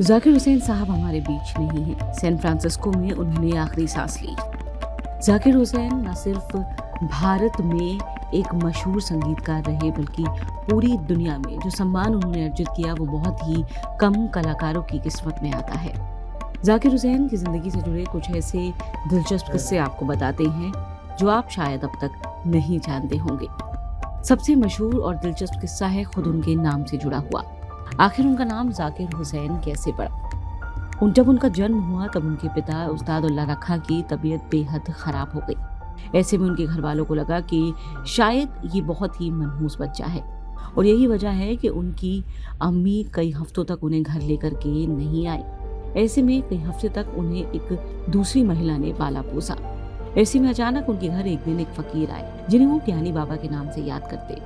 जाकिर हुसैन साहब हमारे बीच नहीं हैं। सैन फ्रांसिस्को में उन्होंने आखिरी सांस ली। जाकिर हुसैन न सिर्फ भारत में एक मशहूर संगीतकार रहे, बल्कि पूरी दुनिया में जो सम्मान उन्होंने अर्जित किया वो बहुत ही कम कलाकारों की किस्मत में आता है। जाकिर हुसैन की ज़िंदगी से जुड़े कुछ ऐसे दिलचस्प किस्से आपको बताते हैं जो आप शायद अब तक नहीं जानते होंगे। सबसे मशहूर और दिलचस्प किस्सा है खुद उनके नाम से जुड़ा हुआ। आखिर उनका नाम जाकिर हुसैन कैसे पड़ा? जब उनका जन्म हुआ तब उनके पिता उस्ताद उल्लाह रखा की तबीयत बेहद खराब हो गई। ऐसे में उनके घर वालों को लगा कि शायद ये बहुत ही मनहूस बच्चा है, और यही वजह है कि उनकी अम्मी कई हफ्तों तक उन्हें घर लेकर के नहीं आई। ऐसे में कई हफ्ते तक उन्हें एक दूसरी महिला ने पाला पोसा। ऐसे में अचानक उनके घर एक दिन एक फकीर आए जिन्हें वो ज्ञानी बाबा के नाम से याद करते।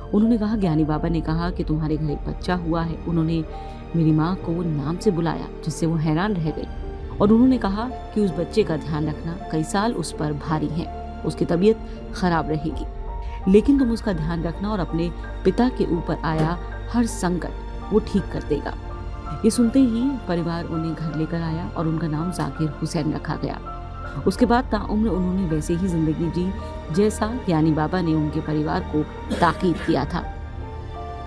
उन्होंने कहा, ज्ञानी बाबा ने कहा कि तुम्हारे घर एक बच्चा हुआ है। उन्होंने मेरी माँ को नाम से बुलाया, जिससे वो हैरान रह गई, और उन्होंने कहा कि उस बच्चे का ध्यान रखना, कई साल उस पर भारी हैं, उसकी तबीयत खराब रहेगी, लेकिन तुम उसका ध्यान रखना और अपने पिता के ऊपर आया हर संकट वो ठीक कर देगा। ये सुनते ही परिवार उन्हें घर लेकर आया और उनका नाम जाकिर हुसैन रखा गया। उसके बाद ताउम्र उन्होंने वैसे ही जिंदगी जी जैसा ज्ञानी बाबा ने उनके परिवार को ताकीद किया था।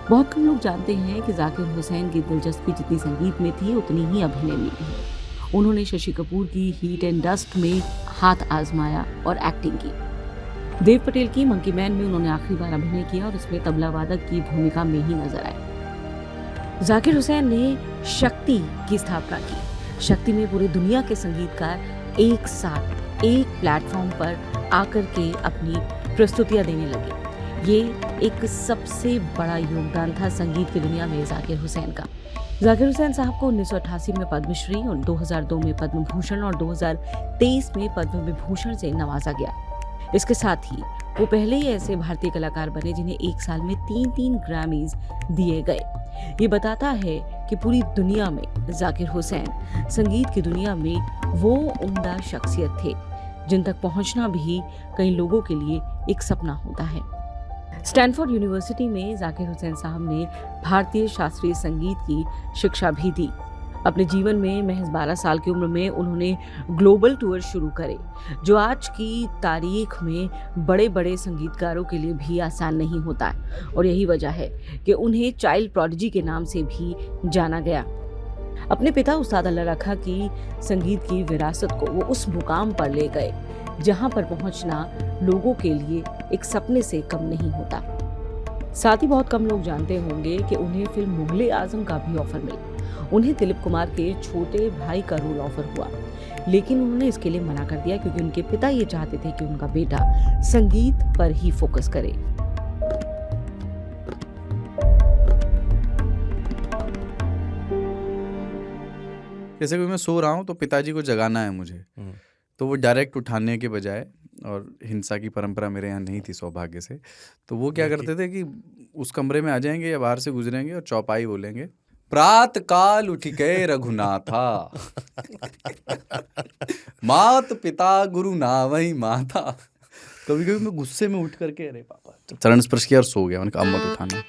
बहुत कम लोग जानते हैं कि जाकिर हुसैन की दिलचस्पी जितनी संगीत में थी उतनी ही अभिनय में भी। उन्होंने शशि कपूर की हीट एंड डस्ट में हाथ आजमाया और एक्टिंग की। देव पटेल की मंकी मैन में उन्होंने आखिरी बार अभिनय किया और उसमें तबला वादक की भूमिका में ही नजर आए। जाकिर हुसैन ने शक्ति की स्थापना की। शक्ति में पूरी दुनिया के संगीतकार एक साथ एक प्लेटफॉर्म पर आकर के अपनी प्रस्तुतियां देने लगे। ये एक सबसे बड़ा योगदान था संगीत की दुनिया में जाकिर हुसैन का। जाकिर हुसैन साहब को 1988 में पद्मश्री और 2002 में पद्म भूषण और 2023 में पद्म विभूषण से नवाजा गया। इसके साथ ही वो पहले ही ऐसे भारतीय कलाकार बने जिन्हें एक साल में 3 ग्रैमीज दिए गए। ये बताता है कि पूरी दुनिया में जाकिर हुसैन संगीत की दुनिया में वो उम्दा शख्सियत थे जिन तक पहुंचना भी कई लोगों के लिए एक सपना होता है। स्टैनफोर्ड यूनिवर्सिटी में जाकिर हुसैन साहब ने भारतीय शास्त्रीय संगीत की शिक्षा भी दी। अपने जीवन में महज 12 साल की उम्र में उन्होंने ग्लोबल टूर शुरू करे, जो आज की तारीख में बड़े बड़े संगीतकारों के लिए भी आसान नहीं होता, और यही वजह है कि उन्हें चाइल्ड प्रोडिजी के नाम से भी जाना गया। अपने पिता उस्ताद उल्लाह रखा की संगीत की विरासत को वो उस मुकाम पर ले गए जहां पर पहुंचना लोगों के लिए एक सपने से कम नहीं होता। साथ ही बहुत कम लोग जानते होंगे कि उन्हें फिल्म मुगले आजम का भी ऑफर मिला। उन्हें दिलीप कुमार के छोटे भाई का रोल ऑफर हुआ, लेकिन उन्होंने इसके लिए मना कर दिया क्योंकि उनके पिता ये चाहते थे कि उनका बेटा संगीत पर ही फोकस करे। जैसे कि मैं सो रहा हूँ तो पिताजी को जगाना है मुझे, तो वो डायरेक्ट उठाने के बजाय, और हिंसा की परंपरा मेरे यहाँ नहीं थी सौभाग्य से, तो वो क्या करते थे कि उस कमरे में आ जाएंगे या बाहर से गुजरेंगे और चौपाई बोलेंगे, प्रात काल उठ के रघुनाथा मात पिता गुरु नावई माता। कभी कभी मैं गुस्से में उठ करके अरे पापा चरण स्पर्श किया और सो गया। उनका अम्मत उठाना।